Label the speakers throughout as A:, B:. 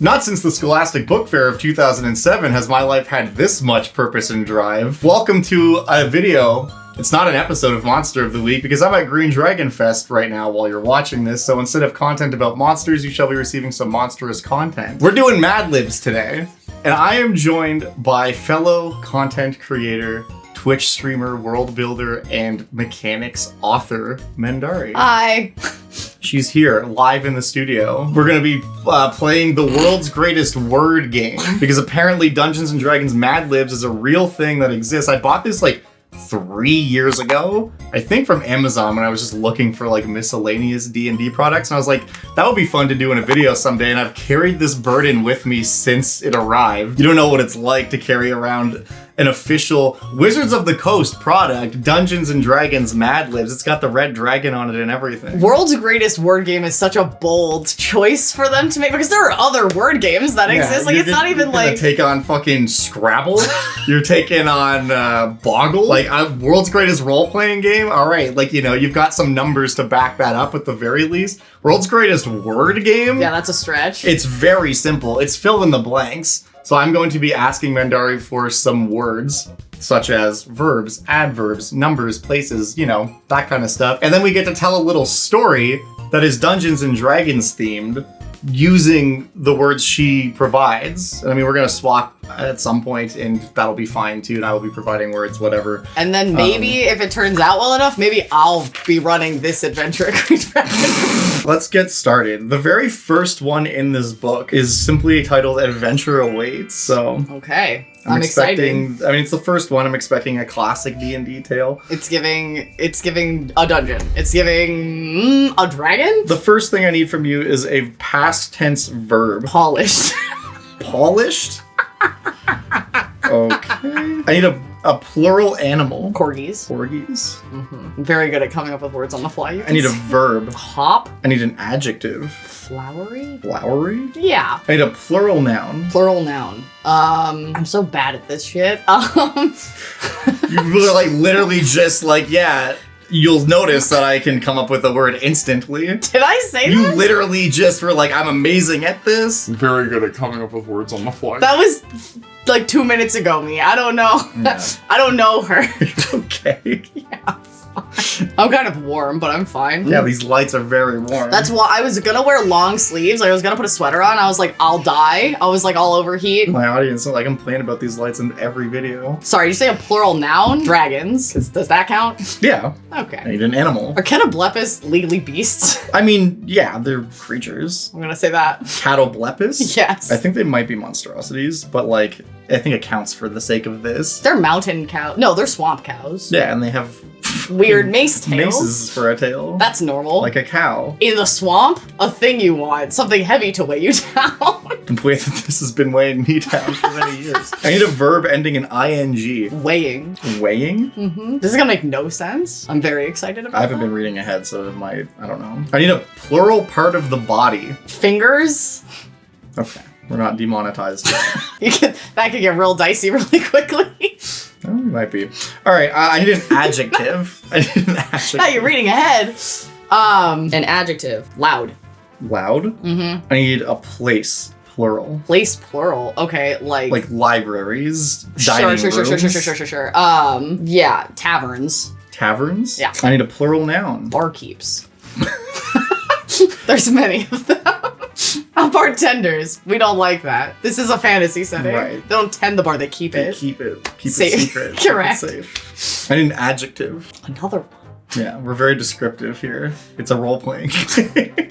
A: Not since the Scholastic Book Fair of 2007 has my life had this much purpose and drive. Welcome to a video. It's not an episode of Monster of the Week because I'm at Green Dragon Fest right now while you're watching this, so instead of content about monsters, you shall be receiving some monstrous content. We're doing Mad Libs today, and I am joined by fellow content creator, Twitch streamer, world builder, and mechanics author, Mendarii.
B: Hi.
A: She's here, live in the studio. We're gonna be playing the world's greatest word game, because apparently Dungeons & Dragons Mad Libs is a real thing that exists. I bought this like 3 years ago, I think from Amazon, when I was just looking for like miscellaneous D&D products, and I was like, that would be fun to do in a video someday, and I've carried this burden with me since it arrived. You don't know what it's like to carry around an official Wizards of the Coast product, Dungeons & Dragons Mad Libs. It's got the red dragon on it and everything.
B: World's greatest word game is such a bold choice for them to make, because there are other word games that exist. Like, it's not even like...
A: take on fucking Scrabble? You're taking on Boggle? Like, world's greatest role-playing game? All right, like, you know, you've got some numbers to back that up at the very least. World's greatest word game?
B: Yeah, that's a stretch.
A: It's very simple. It's fill in the blanks. So I'm going to be asking Mendarii for some words, such as verbs, adverbs, numbers, places, you know, that kind of stuff. And then we get to tell a little story that is Dungeons & Dragons themed, using the words she provides. And I mean, we're going to swap at some point, and that'll be fine too, and I will be providing words, whatever.
B: And then maybe, if it turns out well enough, maybe I'll be running this adventure at Green Dragon.
A: Let's get started. The very first one in this book is simply titled Adventure Awaits, so...
B: Okay.
A: I'm
B: expecting.
A: I mean, it's the first one. I'm expecting a classic D&D tale.
B: It's giving a dungeon. It's giving a dragon?
A: The first thing I need from you is a past tense verb.
B: Polished.
A: Polished? Okay. I need a plural animal.
B: Corgis.
A: Corgis.
B: Mm-hmm. Very good at coming up with words on the fly.
A: I need a verb.
B: Hop.
A: I need an adjective.
B: Flowery?
A: Flowery?
B: Yeah.
A: I need a plural noun.
B: Plural noun. I'm so bad at this shit.
A: You really, like, literally just like, yeah, you'll notice that I can come up with a word instantly.
B: Did I say that?
A: You literally just were like, I'm amazing at this.
C: Very good at coming up with words on the fly.
B: That was like 2 minutes ago, me. I don't know. Yeah. I don't know her.
A: Okay.
B: Yeah. I'm kind of warm, but I'm fine.
A: Yeah, these lights are very warm.
B: That's why I was gonna wear long sleeves. Like, I was gonna put a sweater on. I was like, I'll die. I was like, all overheat.
A: My audience, like, I'm playing about these lights in every video.
B: Sorry, did you say a plural noun? Dragons. Does that count?
A: Yeah.
B: Okay.
A: I need an animal.
B: Are Catoblepus legally beasts?
A: I mean, yeah, they're creatures.
B: I'm gonna say that.
A: Catoblepus?
B: Yes.
A: I think they might be monstrosities, but like, I think it counts for the sake of this.
B: They're mountain cows. No, they're swamp cows.
A: Yeah, and they have
B: weird mace tails.
A: Maces for a tail.
B: That's normal.
A: Like a cow.
B: In the swamp, a thing you want. Something heavy to weigh you down.
A: The way that this has been weighing me down for many years. I need a verb ending in ing.
B: Weighing.
A: Weighing?
B: Mm-hmm. This is gonna make no sense. I'm very excited about
A: I haven't been reading ahead, so it might, I don't know. I need a plural part of the body.
B: Fingers?
A: Okay, we're not demonetized yet.
B: That could get real dicey really quickly.
A: Oh, it might be. All right, I need an adjective. I need an adjective.
B: Now you're reading ahead. An adjective. Loud.
A: Loud?
B: Mm-hmm.
A: I need a place, plural.
B: Place, plural. Okay, like
A: libraries, dining rooms.
B: Sure. Yeah, taverns.
A: Taverns?
B: Yeah.
A: I need a plural noun.
B: Barkeeps. There's many of them. Bartenders. We don't like that. This is a fantasy setting.
A: Right.
B: They don't tend the bar, they keep it.
A: Keep it
B: Safe.
A: secret.
B: Correct.
A: Keep it safe. I need an adjective.
B: Another one.
A: Yeah, we're very descriptive here. It's a role-playing.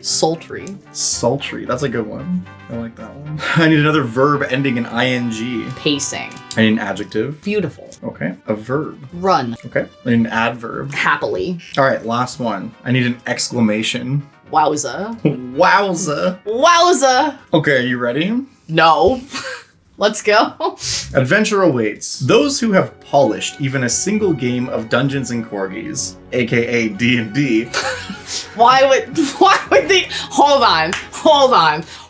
B: Sultry.
A: Sultry. That's a good one. I like that one. I need another verb ending in ing.
B: Pacing.
A: I need an adjective.
B: Beautiful.
A: Okay. A verb.
B: Run.
A: Okay. I need an adverb.
B: Happily.
A: All right, last one. I need an exclamation.
B: Wowza.
A: Wowza.
B: Wowza.
A: Okay, are you ready?
B: No. Let's go.
A: Adventure awaits. Those who have polished even a single game of Dungeons and Corgis, aka D&D.
B: Why would they, hold on.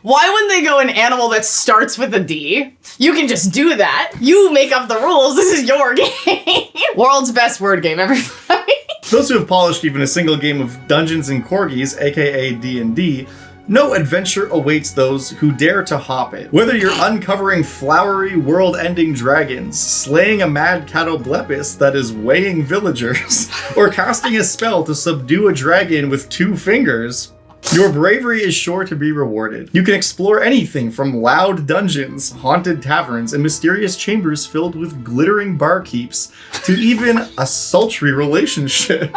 B: Why wouldn't they go an animal that starts with a D? You can just do that. You make up the rules. This is your game. World's best word game, everybody.
A: Those who have polished even a single game of Dungeons and Corgis, aka D&D, No adventure awaits those who dare to hop it. Whether you're uncovering flowery, world-ending dragons, slaying a mad catoblepis that is weighing villagers, or casting a spell to subdue a dragon with 2 fingers, your bravery is sure to be rewarded. You can explore anything from loud dungeons, haunted taverns, and mysterious chambers filled with glittering barkeeps, to even a sultry relationship.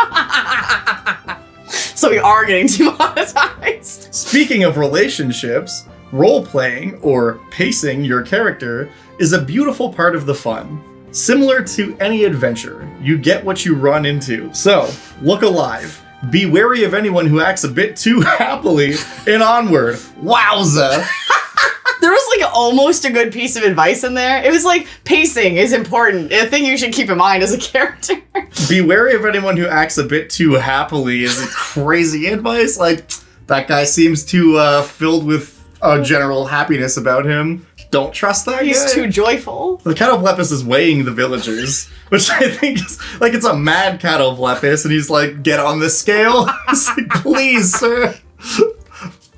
B: So we are getting demonetized.
A: Speaking of relationships, role-playing, or pacing your character, is a beautiful part of the fun. Similar to any adventure, you get what you run into. So, look alive. Be wary of anyone who acts a bit too happily in Onward. Wowza!
B: There was like almost a good piece of advice in there. It was like, pacing is important. A thing you should keep in mind as a character.
A: Be wary of anyone who acts a bit too happily is crazy advice. Like, that guy seems too filled with general happiness about him. Don't trust that guy.
B: He's too joyful.
A: The catoblepis is weighing the villagers, which I think is like it's a mad catoblepis, and he's like, get on the scale. He's like, please, sir.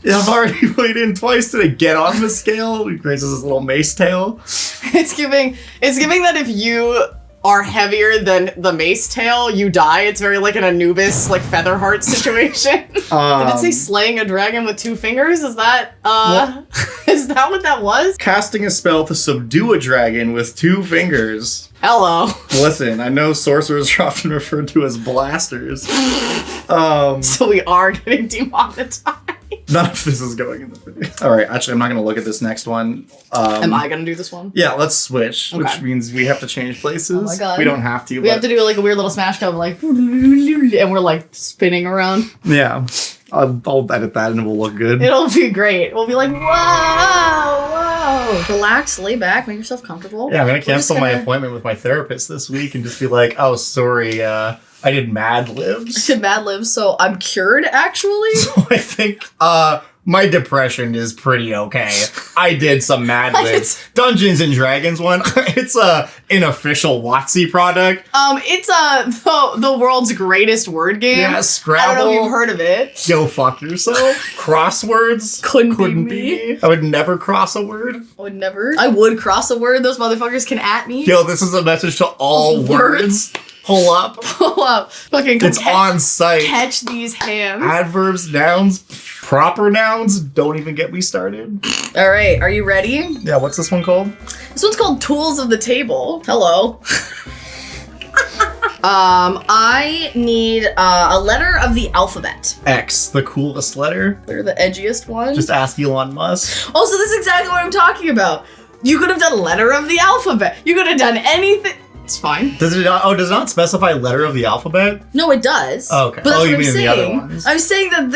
A: I've already weighed in twice today. Get on the scale. He raises his little mace tail.
B: It's giving that if you are heavier than the mace tail, you die. It's very like an Anubis, like Featherheart situation. Did it say slaying a dragon with 2 fingers? Is that is that what that was?
A: Casting a spell to subdue a dragon with 2 fingers.
B: Hello.
A: Listen, I know sorcerers are often referred to as blasters.
B: So we are getting demonetized.
A: None of this is going in the video. All right, actually, I'm not going to look at this next one.
B: Am I going to do this one?
A: Yeah, let's switch,
B: Okay.
A: which means we have to change places.
B: Oh my God.
A: We don't have to.
B: We have to do like a weird little smash cut, like, and we're like spinning around.
A: Yeah, I'll edit that and it will look good.
B: It'll be great. We'll be like, whoa. Relax, lay back, make yourself comfortable.
A: Yeah, I'm going to cancel my appointment with my therapist this week and just be like, oh, sorry, I did Mad Libs.
B: I did Mad Libs, so I'm cured, actually.
A: So I think my depression is pretty okay. I did some Mad Libs. Dungeons and Dragons one. It's an official WotC product.
B: It's the world's greatest word game.
A: Yeah, Scrabble.
B: I don't know if you've heard of it.
A: Go fuck yourself. Crosswords.
B: Couldn't be me.
A: I would never cross a word.
B: I would never. I would cross a word. Those motherfuckers can at me.
A: Yo, this is a message to all words. Pull up.
B: Pull up. Fucking
A: It's on site.
B: Catch these hands.
A: Adverbs, nouns, proper nouns. Don't even get me started.
B: All right, are you ready?
A: Yeah, what's this one called?
B: This one's called Tools of the Table. Hello. I need a letter of the alphabet.
A: X, the coolest letter.
B: They're the edgiest one.
A: Just ask Elon Musk.
B: Oh, so this is exactly what I'm talking about. You could have done letter of the alphabet. You could have done anything. It's fine.
A: Does it not? Oh, does it not specify letter of the alphabet?
B: No, it does.
A: Oh, okay.
B: But that's
A: you
B: what I'm
A: mean
B: saying.
A: the other ones?
B: I'm saying that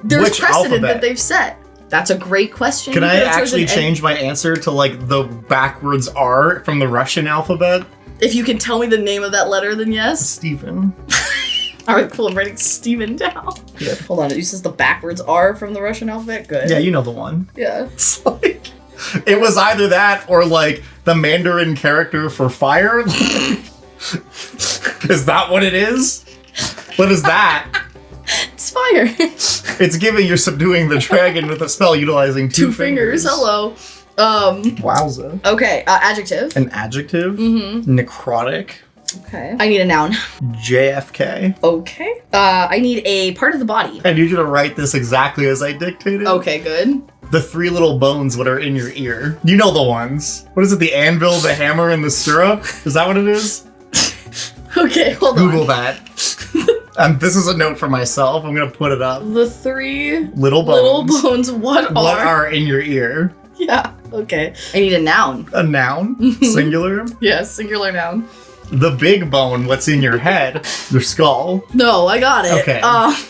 B: there's
A: Which
B: precedent
A: alphabet?
B: that they've set. That's a great question.
A: Can
B: You
A: I
B: could have
A: actually
B: chosen
A: change my answer to like the backwards R from the Russian alphabet?
B: If you can tell me the name of that letter, then yes.
A: Stephen.
B: All right, cool. I'm writing Steven down.
A: Good.
B: Hold on. It uses the backwards R from the Russian alphabet. Good.
A: Yeah, you know the one.
B: Yeah.
A: It's like, it was either that or like the Mandarin character for fire. Is that what it is? What is that?
B: It's fire.
A: It's giving you're subduing the dragon with a spell utilizing two
B: fingers. Hello.
A: Wowza.
B: Okay. Adjective.
A: An adjective. Mm-hmm. Necrotic.
B: Okay. I need a noun.
A: JFK.
B: Okay. I need a part of the body.
A: I need you to write this exactly as I dictated.
B: Okay, good.
A: The 3 little bones that are in your ear. You know the ones. What is it? The anvil, the hammer, and the stirrup? Is that what it is?
B: Okay, hold on.
A: Google that. This is a note for myself. I'm gonna put it up.
B: The 3
A: little bones.
B: What
A: are in your ear?
B: Yeah. Okay. I need a noun.
A: A noun? Singular?
B: Yes, singular noun.
A: The big bone, what's in your head? Your skull.
B: No, I got it.
A: Okay.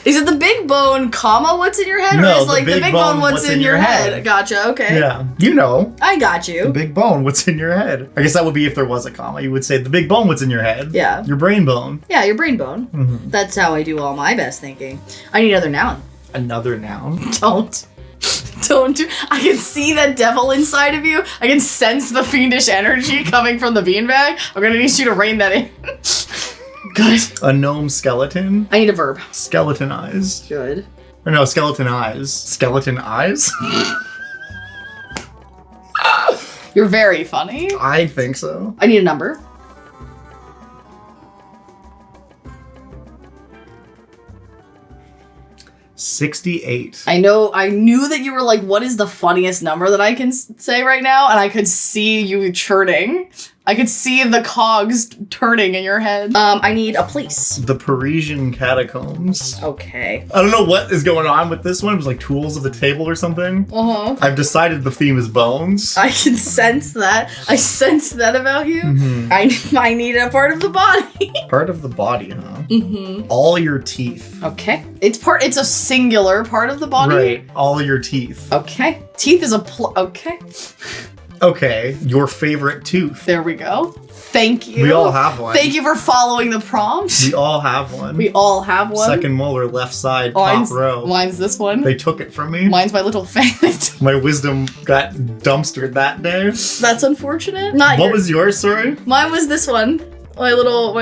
B: Is it the big bone, comma, what's in your head?
A: No,
B: or is like the big bone, what's in your head? Gotcha, okay.
A: Yeah. You know.
B: I got you.
A: The big bone, what's in your head? I guess that would be if there was a comma. You would say the big bone, what's in your head?
B: Yeah.
A: Your brain bone.
B: Yeah, your brain bone.
A: Mm-hmm.
B: That's how I do all my best thinking. I need another noun.
A: Another noun.
B: Don't do. I can see that devil inside of you. I can sense the fiendish energy coming from the beanbag. I'm gonna need you to rein that in. Good.
A: A gnome skeleton.
B: I need a verb.
A: Skeletonized.
B: Good.
A: Or no, skeleton eyes. Skeleton eyes?
B: You're very funny.
A: I think so.
B: I need a number.
A: 68.
B: I knew that you were like, what is the funniest number that I can say right now? And I could see you churning. I could see the cogs turning in your head. I need a place.
A: The Parisian catacombs.
B: Okay.
A: I don't know what is going on with this one. It was like tools of the table or something.
B: Uh-huh.
A: I've decided the theme is bones.
B: I can sense that. I sense that about you.
A: Mm-hmm.
B: I need a part of the body.
A: Part of the body, huh?
B: Mm-hmm.
A: All your teeth.
B: Okay. It's a singular part of the body.
A: Right. All your teeth.
B: Okay. Teeth is okay.
A: Okay. Your favorite tooth.
B: There we go. Thank you.
A: We all have one.
B: Thank you for following the prompt.
A: We all have one.
B: We all have one.
A: Second molar, left side, top row.
B: Mine's this one.
A: They took it from me.
B: Mine's my little fan.
A: My wisdom got dumpstered that day.
B: That's unfortunate. Not
A: What was yours, sorry?
B: Mine was this one. My little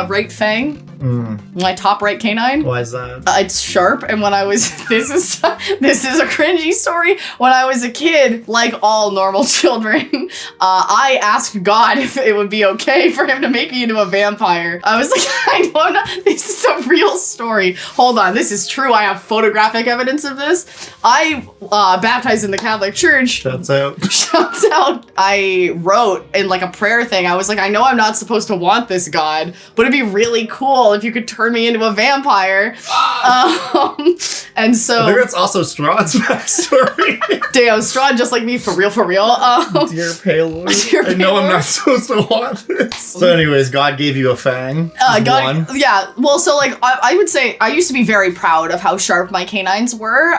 B: right fang. My top right canine.
A: Why is that?
B: It's sharp, and when I was this is a cringy story. When I was a kid, like all normal children, I asked God if it would be okay for him to make me into a vampire. I was like, I don't know. This is a real story. Hold on, this is true. I have photographic evidence of this. I baptized in the Catholic Church.
A: Shouts out.
B: Shouts out. I wrote in like a prayer thing. I was like, I know I'm not supposed to want this, God, but it'd be really cool if you could turn me into a vampire. And so
A: I think that's also Strahd's backstory.
B: damn, Strahd just like me, for real.
A: Dear Paylord.
B: Dear
A: I know I'm
B: Paylord.
A: not supposed to want this. So anyways, God gave you a fang.
B: God,
A: One.
B: yeah. Well, so like I would say I used to be very proud of how sharp my canines were.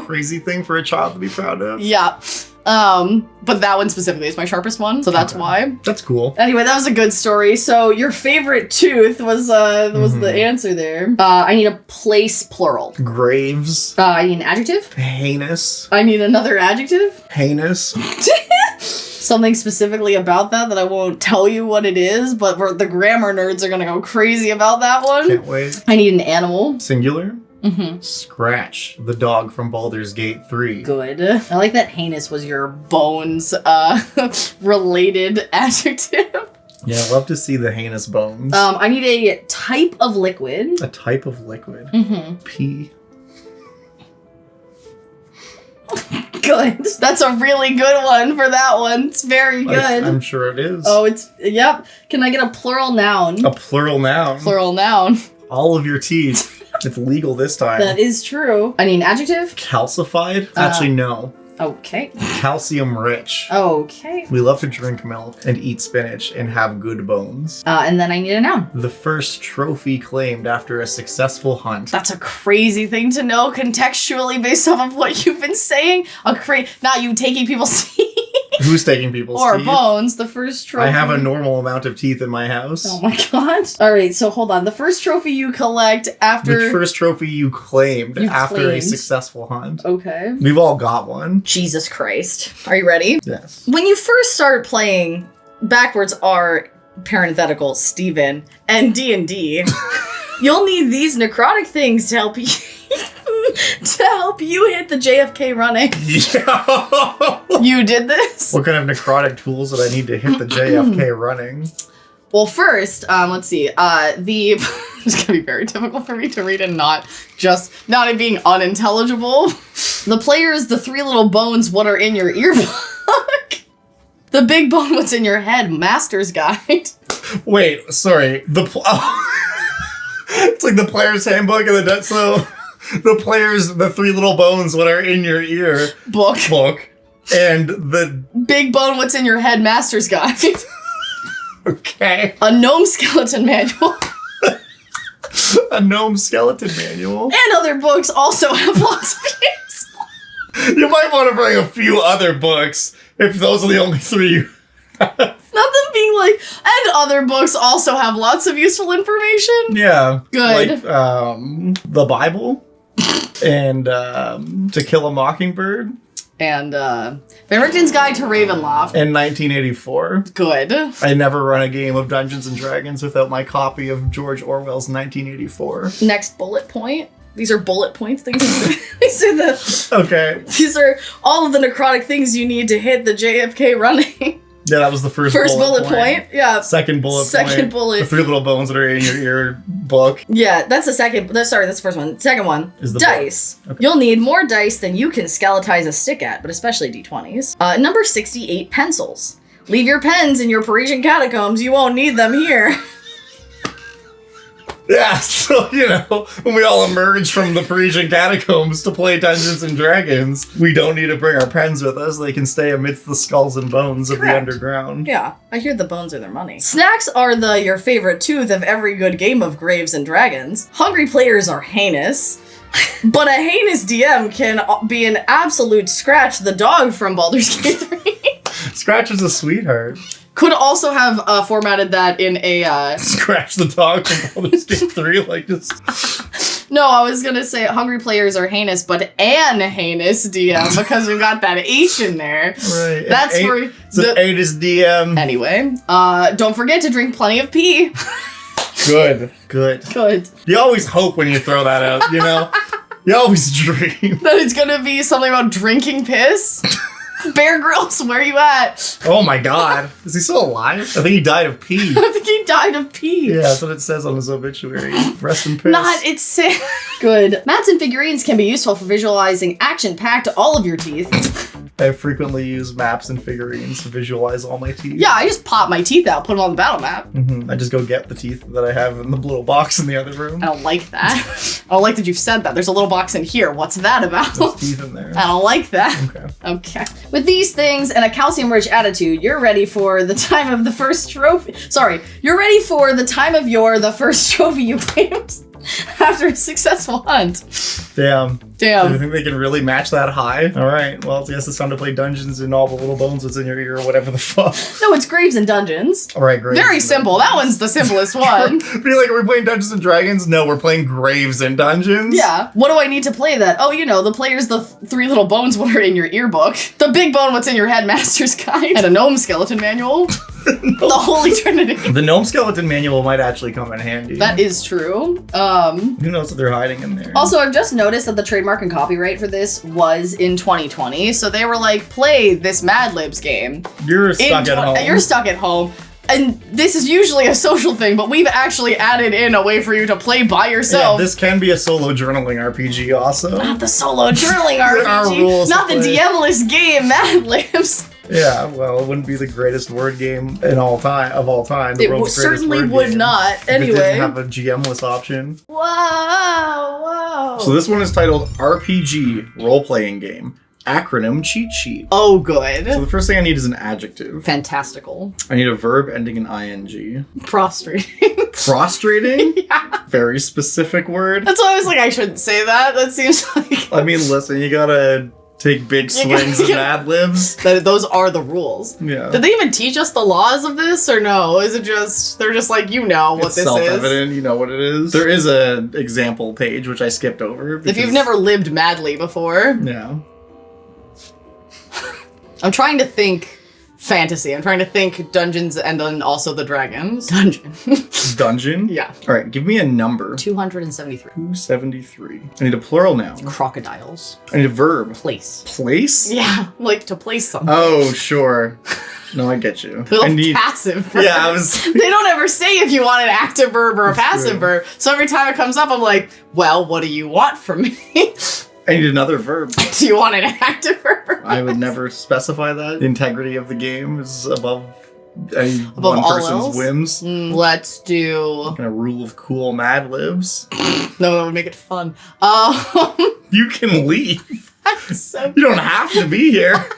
A: Crazy thing for a child to be proud of.
B: Yeah. But that one specifically is my sharpest one, so that's why.
A: That's cool.
B: Anyway, that was a good story. So your favorite tooth was the answer there. I need a place plural.
A: Graves.
B: I need an adjective.
A: Heinous.
B: I need another adjective.
A: Heinous.
B: Something specifically about that I won't tell you what it is, but the grammar nerds are gonna go crazy about that one.
A: Can't wait.
B: I need an animal.
A: Singular.
B: Mm-hmm.
A: Scratch, the dog from Baldur's Gate 3.
B: Good. I like that heinous was your bones related adjective.
A: Yeah, I love to see the heinous bones.
B: I need a type of liquid.
A: A type of liquid.
B: Mm-hmm.
A: Pee.
B: Good. That's a really good one for that one. It's very good.
A: I'm sure it is.
B: Oh, yep. Can I get a plural noun?
A: A plural noun.
B: Plural noun.
A: All of your teeth. It's legal this time.
B: That is true. I need an adjective.
A: Calcified? Actually, no.
B: Okay.
A: Calcium rich.
B: Okay.
A: We love to drink milk and eat spinach and have good bones.
B: And then I need a noun.
A: The first trophy claimed after a successful hunt.
B: That's a crazy thing to know contextually based off of what you've been saying. Not you taking people's teeth.
A: Who's taking people's
B: or
A: teeth?
B: bones. The first trophy.
A: I have a normal amount of teeth in my house.
B: Oh my god. All right, so hold on. The first trophy you collect after...
A: The first trophy you claimed after a
B: claimed.
A: successful hunt.
B: Okay.
A: We've all got one.
B: Jesus Christ. Are you ready?
A: Yes.
B: When you first started playing, backwards are parenthetical Steven and D&D, you'll need these necrotic things to help you hit the JFK running.
A: Yeah.
B: You did this?
A: What kind of necrotic tools would I need to hit the JFK running?
B: Well, first, let's see. It's gonna be very difficult for me to read and not it being unintelligible. The players, the three little bones, what are in your earbook? The big bone, what's in your head, master's guide.
A: Wait, sorry. It's like the player's handbook and the players, the three little bones, what are in your ear
B: Book.
A: And the
B: Big bone, what's in your head, master's guide.
A: Okay.
B: A gnome skeleton manual.
A: A gnome skeleton manual.
B: And other books also have lots of use.
A: You might want to bring a few other books if those are the only three you have.
B: Not them being like, and other books also have lots of useful information.
A: Yeah.
B: Good.
A: Like, the Bible and To Kill a Mockingbird.
B: And Van Richten's Guide to Ravenloft.
A: And 1984.
B: Good.
A: I never run a game of Dungeons and Dragons without my copy of George Orwell's 1984.
B: Next bullet point. These are bullet point things. These are all of the necrotic things you need to hit the JFK running.
A: Yeah, that was the first
B: bullet point. Yeah.
A: Second bullet point.
B: Bullet.
A: The 3 little bones that are in your ear book.
B: Yeah, that's the second. Sorry, that's the first one. Second one.
A: Is the
B: dice. Okay. You'll need more dice than you can skeletize a stick at, but especially D20s. Number 68, pencils. Leave your pens in your Parisian catacombs. You won't need them here.
A: Yeah, so, when we all emerge from the Parisian catacombs to play Dungeons and Dragons, we don't need to bring our pens with us. They can stay amidst the skulls and bones of the underground.
B: Yeah, I hear the bones are their money. Snacks are your favorite tooth of every good game of Graves and Dragons. Hungry players are heinous. But a heinous DM can be an absolute Scratch the dog from Baldur's Gate 3.
A: Scratch is a sweetheart.
B: Could also have formatted that in a...
A: Scratch the dog from Baldur's Gate 3, like just...
B: No, I was gonna say hungry players are heinous, but an heinous DM, because we've got that H in there.
A: Right.
B: That's for...
A: It's an heinous DM.
B: Anyway, don't forget to drink plenty of pee.
A: Good. You always hope when you throw that out, You always dream.
B: That it's gonna be something about drinking piss? Bear Grylls, where are you at?
A: Oh my god. Is he still alive? I think he died of pee.
B: I think he died of pee.
A: Yeah, that's what it says on his obituary. Rest in piss.
B: Good. Mats and figurines can be useful for visualizing action-packed all of your teeth.
A: I frequently use maps and figurines to visualize all my teeth.
B: Yeah, I just pop my teeth out, put them on the battle map.
A: Mm-hmm. I just go get the teeth that I have in the little box in the other room.
B: I don't like that. I don't like that you've said that. There's a little box in here. What's that about?
A: There's teeth in there.
B: I don't like that. Okay. With these things and a calcium-rich attitude, you're ready for the time of the first trophy. Sorry, you're ready for the time of the first trophy you claimed after a successful hunt.
A: Damn.
B: Do
A: you think they can really match that high? All right. Well, I guess it's time to play Dungeons and all the little bones that's in your ear or whatever the fuck.
B: No, it's Graves and Dungeons.
A: All right, Graves.
B: Very simple. That one's the simplest one.
A: Be like, are we playing Dungeons and Dragons? No, we're playing Graves and Dungeons.
B: Yeah. What do I need to play that? Oh, the players, the 3 little bones what are in your earbook. The big bone what's in your headmaster's guide. And a gnome skeleton manual. The Holy Trinity.
A: The gnome skeleton manual might actually come in handy.
B: That is true.
A: Who knows what they're hiding in there?
B: Also, I've just noticed that the trademark and copyright for this was in 2020, so they were like, play this Mad Libs game.
A: You're stuck at home.
B: You're stuck at home. And this is usually a social thing, but we've actually added in a way for you to play by yourself.
A: Yeah, this can be a solo journaling RPG also.
B: Not the solo journaling RPG. Not the DM-less game, Mad Libs.
A: Yeah, well, it wouldn't be the greatest word game of all time.
B: It certainly would not. Anyway.
A: It didn't have a GM-less option.
B: Whoa.
A: So this one is titled RPG Role-Playing Game. Acronym cheat sheet.
B: Oh, good.
A: So the first thing I need is an adjective.
B: Fantastical.
A: I need a verb ending in ing.
B: Prostrating.
A: Prostrating?
B: Yeah.
A: Very specific word.
B: That's why I was like, I shouldn't say that. That seems like...
A: I mean, listen, you gotta take big swings at Mad Libs.
B: Those are the rules.
A: Yeah.
B: Did they even teach us the laws of this, or no? Is it just, they're just like, what this is?
A: It's self-evident, you know what it is. There is an example page, which I skipped over.
B: If you've never lived madly before.
A: Yeah.
B: I'm trying to think fantasy. I'm trying to think Dungeons and then also the Dragons. Dungeon? Yeah.
A: All right, give me a number.
B: 273.
A: 273. I need a plural noun.
B: Crocodiles.
A: I need a verb.
B: Place.
A: Place?
B: Yeah, like to place something.
A: Oh, sure. No, I get you.
B: Passive verb.
A: Yeah,
B: They don't ever say if you want an active verb or a passive verb. So every time it comes up, I'm like, well, what do you want from me?
A: I need another verb.
B: Do you want an active verb?
A: I would never specify that. The integrity of the game is above
B: one
A: person's
B: else?
A: whims.
B: Let's do...
A: A rule of cool Mad Libs.
B: No, that would make it fun.
A: You can leave.
B: So
A: you don't have to be here.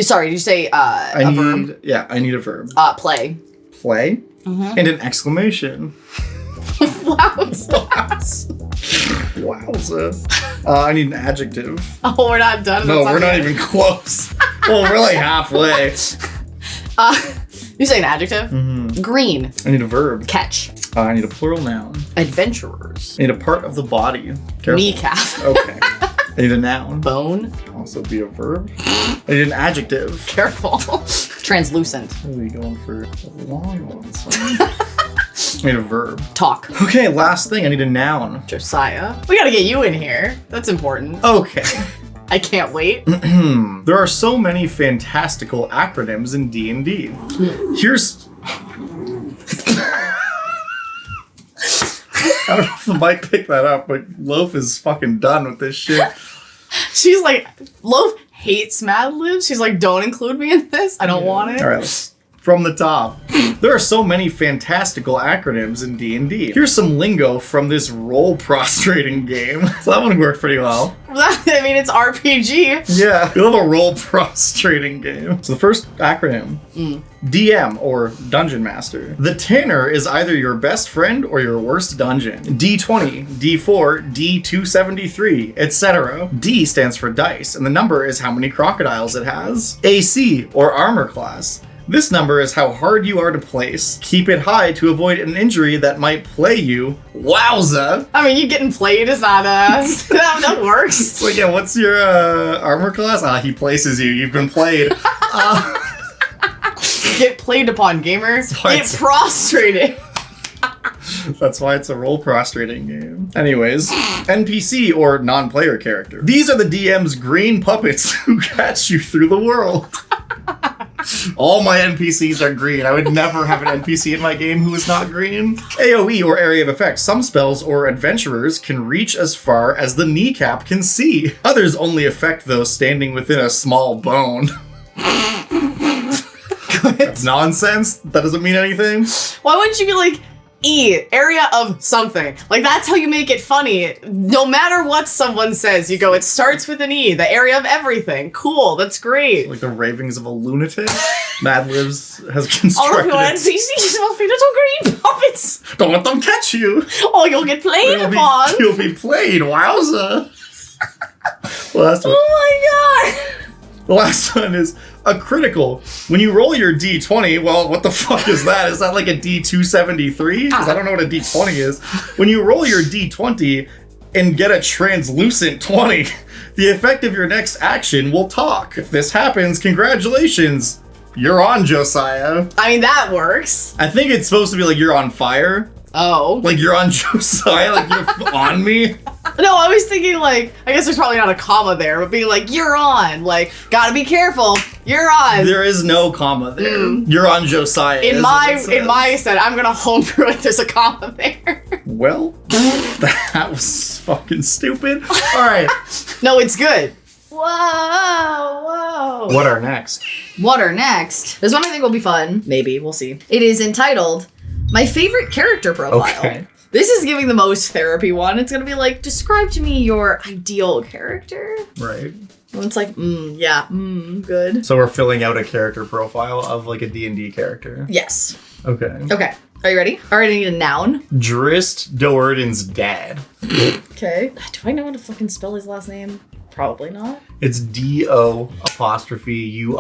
B: Sorry, did you say a verb?
A: Yeah, I need a verb.
B: Play.
A: Play? Mm-hmm. And an exclamation.
B: Wowza.
A: I need an adjective.
B: Oh, we're not done.
A: No, we're not even close. Well, we're like halfway.
B: You say an adjective?
A: Mm-hmm.
B: Green.
A: I need a verb.
B: Catch.
A: I need a plural noun.
B: Adventurers.
A: I need a part of the body. Careful.
B: Kneecap.
A: Okay. I need a noun.
B: Bone.
A: Also be a verb. I need an adjective.
B: Careful. Translucent.
A: What are we going for? A long one. I need a verb.
B: Talk.
A: Okay, last thing. I need a noun.
B: Josiah. We gotta get you in here. That's important.
A: Okay.
B: I can't wait.
A: There are so many fantastical acronyms in D&D. Here's... I don't know if the mic picked that up, but Loaf is fucking done with this shit.
B: She's like, Loaf hates Mad Libs. She's like, don't include me in this. I don't want it.
A: All right, let's... From the top. There are so many fantastical acronyms in D&D. Here's some lingo from this role-prostrating game. So that one worked pretty well.
B: I mean, it's RPG.
A: Yeah, we love a role-prostrating game. So the first acronym, DM, or Dungeon Master. The Tanner is either your best friend or your worst dungeon. D20, D4, D273, etc. D stands for dice, and the number is how many crocodiles it has. AC, or Armor Class. This number is how hard you are to place. Keep it high to avoid an injury that might play you. Wowza!
B: I mean, you getting played is not that works.
A: So yeah, what's your armor class? He places you. You've been played.
B: Get played upon, gamers.
A: What?
B: Get prostrated.
A: That's why it's a role prostrating game. Anyways, NPC or non-player character. These are the DM's green puppets who catch you through the world. All my NPCs are green. I would never have an NPC in my game who is not green. AoE or area of effect. Some spells or adventurers can reach as far as the kneecap can see. Others only affect those standing within a small bone. That's nonsense. That doesn't mean anything.
B: Why wouldn't you be like, E, area of something? Like, that's how you make it funny. No matter what someone says, you go, it starts with an E, the area of everything. Cool, that's great.
A: Like the ravings of a lunatic. Mad Libs has
B: All of
A: constructed
B: your
A: it.
B: NPCs will be little green puppets.
A: Don't let them catch you.
B: Oh, you'll get played upon.
A: You'll be played. Wowza.
B: Oh my god.
A: The last one is a critical. When you roll your D20, well, what the fuck is that? Is that like a D273? Because I don't know what a D20 is. When you roll your D20 and get a translucent 20, the effect of your next action will talk. If this happens, congratulations. You're on, Josiah.
B: I mean, that works.
A: I think it's supposed to be like you're on fire.
B: Oh.
A: Like you're on Josiah, like you're on me.
B: No, I was thinking like, I guess there's probably not a comma there, but being like, you're on. Like, gotta be careful. You're on.
A: There is no comma there. You're on Josiah.
B: In my set, I'm gonna homebrew it. There's a comma there.
A: Well, that was fucking stupid. All right.
B: No, it's good. Whoa.
A: What are next?
B: What are next? This one I think will be fun. Maybe, we'll see. It is entitled, My Favorite Character Profile. Okay. This is giving the most therapy one. It's gonna be like, describe to me your ideal character.
A: Right.
B: And it's like, good.
A: So we're filling out a character profile of like a D&D character.
B: Yes.
A: Okay.
B: Okay. Are you ready? All right, I need a noun.
A: Drist Doerden's dad.
B: Okay. Do I know how to fucking spell his last name? Probably not.
A: It's D-O 'URDEN.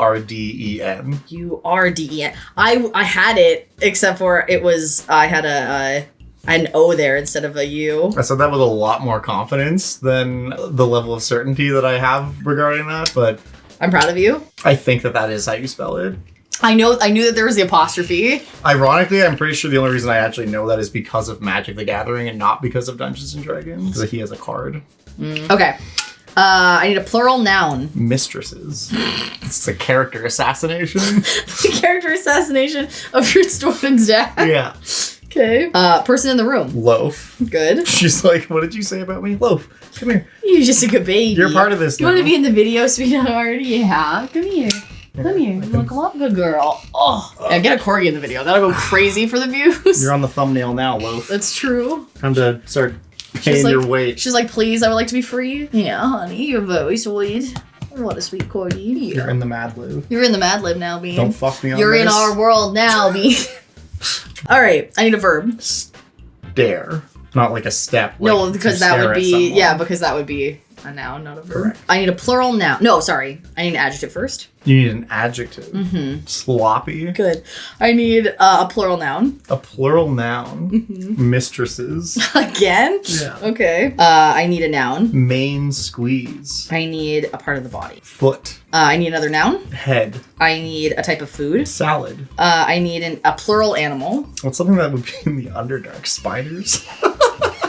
B: URDEN. I had it, except for it was, I had an O there instead of a U.
A: I said that with a lot more confidence than the level of certainty that I have regarding that, but
B: I'm proud of you.
A: I think that is how you spell it.
B: I knew that there was the apostrophe.
A: Ironically, I'm pretty sure the only reason I actually know that is because of Magic the Gathering and not because of Dungeons and Dragons, because he has a card.
B: Okay. I need a plural noun.
A: Mistresses. It's a character assassination.
B: Character assassination of Drist Doerden's dad.
A: Yeah.
B: Okay. Person in the room.
A: Loaf.
B: Good.
A: She's like, what did you say about me? Loaf, come here.
B: You're just a good baby.
A: You're part of this
B: You
A: now.
B: want to be in the video, sweetheart? Yeah. Come here. Come here. You look a good girl. Oh. Yeah, get a corgi in the video. That'll go crazy for the views.
A: You're on the thumbnail now, Loaf.
B: That's true.
A: Time to start paying
B: like,
A: your weight.
B: She's like, please, I would like to be free. Yeah, honey, you're very sweet. What a sweet corgi. Yeah.
A: You're in the Mad Lib.
B: You're in the Mad Lib now, Bean.
A: Don't fuck me on
B: You're
A: this.
B: in our world now, Bean. All right, I need a verb.
A: Stare. Not like a step.
B: No,
A: like
B: because
A: to
B: that
A: stare
B: would
A: at
B: be,
A: someone.
B: yeah, because that would be A noun, not a verb.
A: Correct.
B: I need a plural noun. No, sorry. I need an adjective first.
A: You need an adjective. Sloppy.
B: Good. I need a plural noun.
A: A plural noun. Mistresses.
B: Again?
A: Yeah.
B: Okay. I need a noun.
A: Main squeeze.
B: I need a part of the body.
A: Foot.
B: I need another noun.
A: Head.
B: I need a type of food.
A: Salad.
B: I need a plural animal.
A: What's something that would be in the Underdark? Spiders?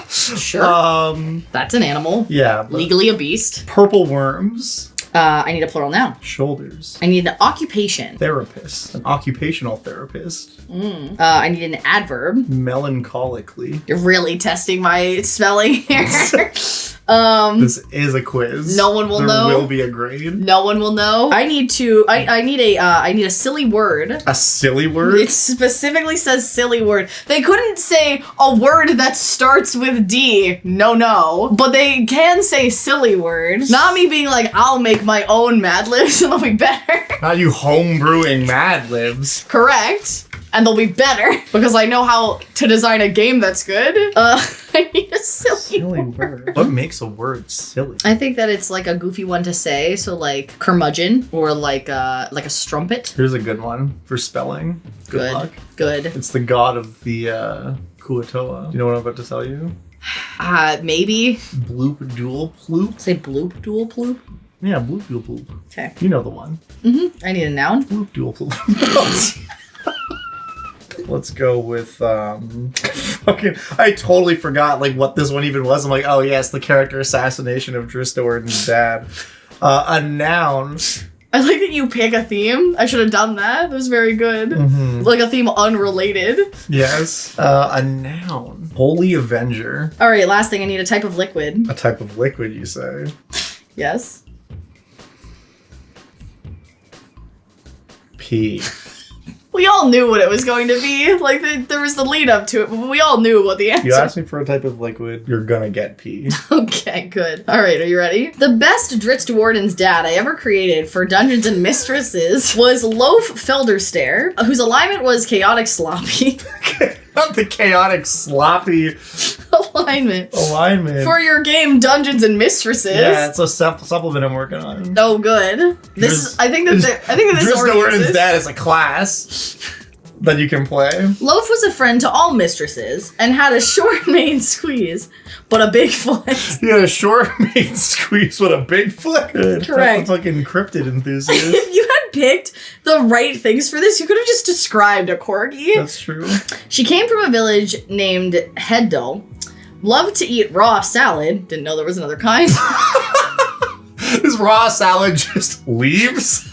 B: Sure. That's an animal.
A: Yeah. But
B: Legally a beast.
A: purple worms.
B: I need a plural noun.
A: Shoulders.
B: I need an occupation.
A: Therapist. An occupational therapist.
B: I need an adverb.
A: Melancholically.
B: You're really testing my spelling here.
A: This is a quiz.
B: No one will know.
A: There will be a grade.
B: No one will know. I need a silly word.
A: A silly word?
B: It specifically says silly word. They couldn't say a word that starts with D. No. But they can say silly word. Not me being like, I'll make my own Mad Libs and they'll be better.
A: Not you homebrewing Mad Libs.
B: Correct. And they'll be better because I know how to design a game that's good. I need a silly word.
A: What makes a word silly?
B: I think that it's like a goofy one to say, so like curmudgeon or like a strumpet.
A: Here's a good one for spelling. Good luck.
B: Good.
A: It's the god of the Kuatoa. Do you know what I'm about to tell you?
B: Maybe.
A: Bloop dual ploop.
B: Say bloop dual ploop.
A: Yeah, bloop dual ploop.
B: Okay.
A: You know the one.
B: I need a noun.
A: Bloop dual ploop. Let's go with fucking. I totally forgot like what this one even was. I'm like, oh yes, the character assassination of Dristowarden's dad. A noun.
B: I like that you pick a theme. I should have done that. That was very good. Like a theme unrelated.
A: Yes. A noun. Holy Avenger.
B: All right, last thing. I need a type of liquid.
A: A type of liquid, you say?
B: Yes.
A: Pee.
B: We all knew what it was going to be. Like, there was the lead up to it, but we all knew what the answer
A: You ask me for a type of liquid, you're gonna get pee.
B: Okay, good. All right, are you ready? The best Dristowarden's dad I ever created for Dungeons and Mistresses was Loaf Felderstare, whose alignment was chaotic sloppy.
A: Not the chaotic sloppy
B: alignment.
A: For
B: your game Dungeons and Mistresses.
A: Yeah, it's a supplement I'm working on.
B: Oh, good. I think that this already
A: Dristowarden's
B: exists.
A: dad is a class that you can play.
B: Loaf was a friend to all mistresses and had a short main squeeze, but a big foot.
A: He had a short main squeeze with a big foot. Good.
B: Correct.
A: That's a fucking cryptid enthusiast.
B: If you had picked the right things for this, you could have just described a corgi.
A: That's true.
B: She came from a village named Heddle. Loved to eat raw salad. Didn't know there was another kind.
A: Is raw salad just leaves?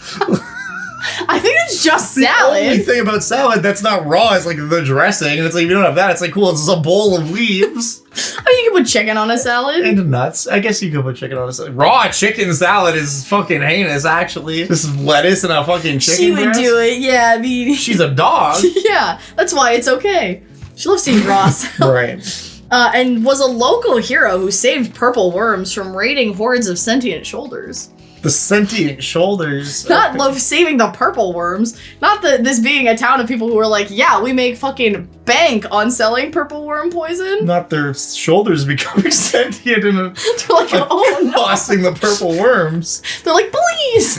B: I think it's just
A: The
B: salad.
A: only thing about salad that's not raw is like the dressing, and it's like if you don't have that, it's like cool. It's just a bowl of leaves
B: I mean, you can put chicken on a salad.
A: and nuts. I guess you could put chicken on a salad. Raw chicken salad is fucking heinous. Actually, this is lettuce and a fucking chicken.
B: She would
A: breast.
B: do it. Yeah, I mean,
A: She's a dog,
B: yeah, that's why it's okay. She loves to eat raw salad.
A: right?
B: And was a local hero who saved purple worms from raiding hordes of sentient shoulders.
A: The sentient shoulders.
B: Not love saving the purple worms. Not this being a town of people who are like, yeah, we make fucking bank on selling purple worm poison.
A: Not their shoulders becoming sentient and
B: They're like, oh no.
A: tossing the purple worms.
B: They're like, please.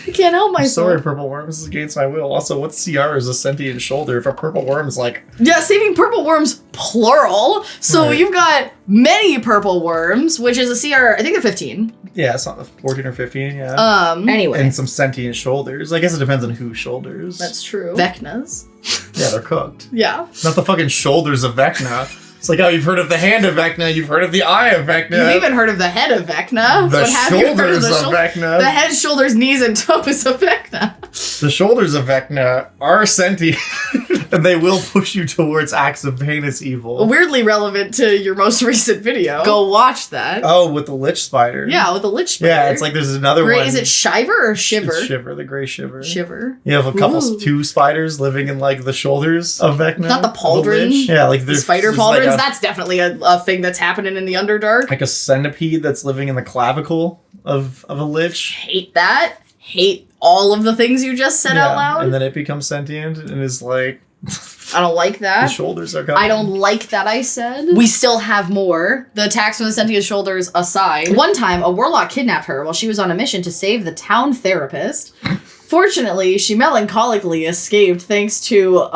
B: I can't help
A: I'm
B: myself.
A: sorry, purple worms. This is against my will. Also, what's CR is a sentient shoulder? If a purple worm's like...
B: Yeah, saving purple worms, plural. So
A: Right.
B: you've got many purple worms, which is a CR, I think they're 15.
A: Yeah, it's not 14 or 15, yeah.
B: Anyway.
A: And some sentient shoulders. I guess it depends on whose shoulders.
B: That's true. Vecnas.
A: Yeah, they're cooked.
B: Yeah.
A: Not the fucking shoulders of Vecna. It's like, oh, you've heard of the hand of Vecna, you've heard of the eye of Vecna.
B: You've even heard of the head of Vecna.
A: The
B: but have you heard
A: shoulders of Vecna.
B: The head, shoulders, knees, and toes of Vecna.
A: The shoulders of Vecna are sentient, and they will push you towards acts of heinous evil.
B: Weirdly relevant to your most recent video. Go watch that.
A: Oh, with the lich spider.
B: Yeah, with the lich spider.
A: Yeah, it's like there's another
B: Gray,
A: one.
B: is it Shiver or Shiver?
A: It's Shiver, the gray Shiver.
B: Shiver.
A: You have a couple,
B: Ooh.
A: 2 spiders living in like the shoulders of Vecna.
B: Not the pauldron.
A: lich. Yeah, like
B: The
A: there's
B: spider
A: there's
B: pauldrons,
A: Like
B: that's definitely a thing that's happening in the Underdark.
A: like a centipede that's living in the clavicle of a lich.
B: Hate that. Hate all of the things you just said out loud.
A: And then it becomes sentient and is like
B: I don't like
A: The
B: that.
A: shoulders are coming.
B: I don't like that I said. We still have more. The attacks from the sentient shoulders aside. One time, a warlock kidnapped her while she was on a mission to save the town therapist. Fortunately, she melancholically escaped thanks to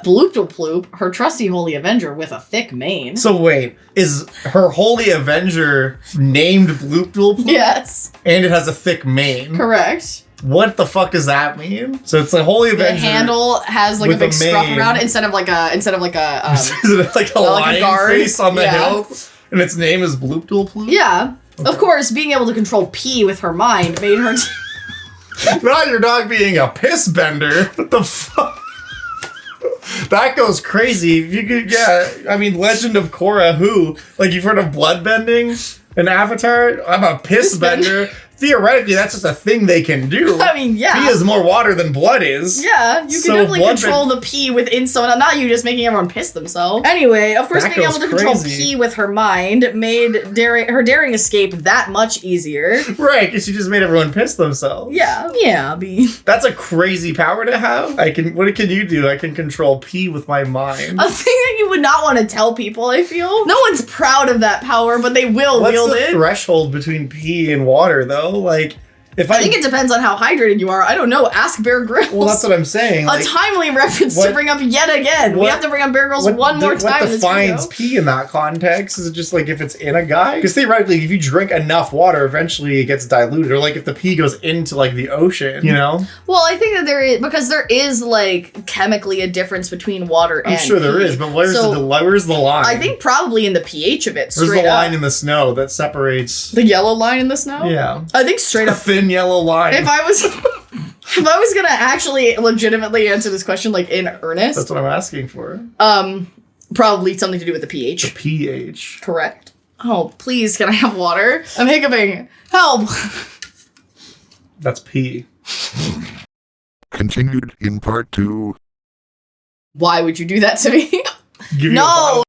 B: Bloop, her trusty holy avenger with a thick mane.
A: So wait, is her holy avenger named Bloop?
B: Yes.
A: And it has a thick mane.
B: Correct.
A: What the fuck does that mean? So it's a holy avenger.
B: The handle has like a
A: with
B: big
A: a
B: scruff
A: mane.
B: around it instead of like a
A: Is it like a lion
B: guard?
A: face on the
B: Yeah.
A: hill? And its name is Bloop?
B: Yeah.
A: Okay.
B: Of course, being able to control P with her mind made her
A: Not your dog being a piss bender. What the fuck? That goes crazy. You could, yeah. I mean, Legend of Korra, who? Like, you've heard of bloodbending? An avatar? I'm a piss bender. Theoretically, that's just a thing they can do.
B: I mean, yeah.
A: Pee is more water than blood is.
B: Yeah, you
A: So
B: can definitely
A: blood
B: control the pee within someone, not you just making everyone piss themselves. Anyway, of course,
A: That
B: being able
A: goes
B: to control
A: crazy.
B: pee with her mind made her daring escape that much easier.
A: Right, because she just made everyone piss themselves.
B: Yeah, B.
A: That's a crazy power to have. What can you do? I can control pee with my mind.
B: A thing that you would not want to tell people, I feel. No one's proud of that power, but they will
A: What's
B: wield
A: the
B: it.
A: threshold between pee and water, though? Like, if
B: I think it depends on how hydrated you are. I don't know. Ask Bear Grylls.
A: Well, that's what I'm saying.
B: A
A: Like,
B: timely reference to
A: what-
B: bring up yet again. We
A: what-
B: have to bring up Bear Grylls one more time.
A: What
B: in this
A: defines
B: video.
A: pee in that context? Is it just like if it's in a guy? Because theoretically, if you drink enough water, eventually it gets diluted. Or like if the pee goes into like the ocean, you know?
B: Well, I think that there is like chemically a difference between water and
A: I'm sure there
B: pee.
A: is, but where's
B: So,
A: the line?
B: I think probably in the pH of it.
A: Where's
B: Straight
A: the line
B: up.
A: in the snow that separates?
B: The yellow line in the snow.
A: Yeah,
B: I think straight
A: a
B: up.
A: thin yellow line.
B: If I was gonna actually legitimately answer this question like in earnest,
A: That's what I'm asking for.
B: probably something to do with the pH.
A: The pH.
B: Correct. Oh, please, can I have water? I'm hiccuping. Help.
A: That's pee.
D: Continued in part 2.
B: Why would you do that to me?
A: Give you a
B: No.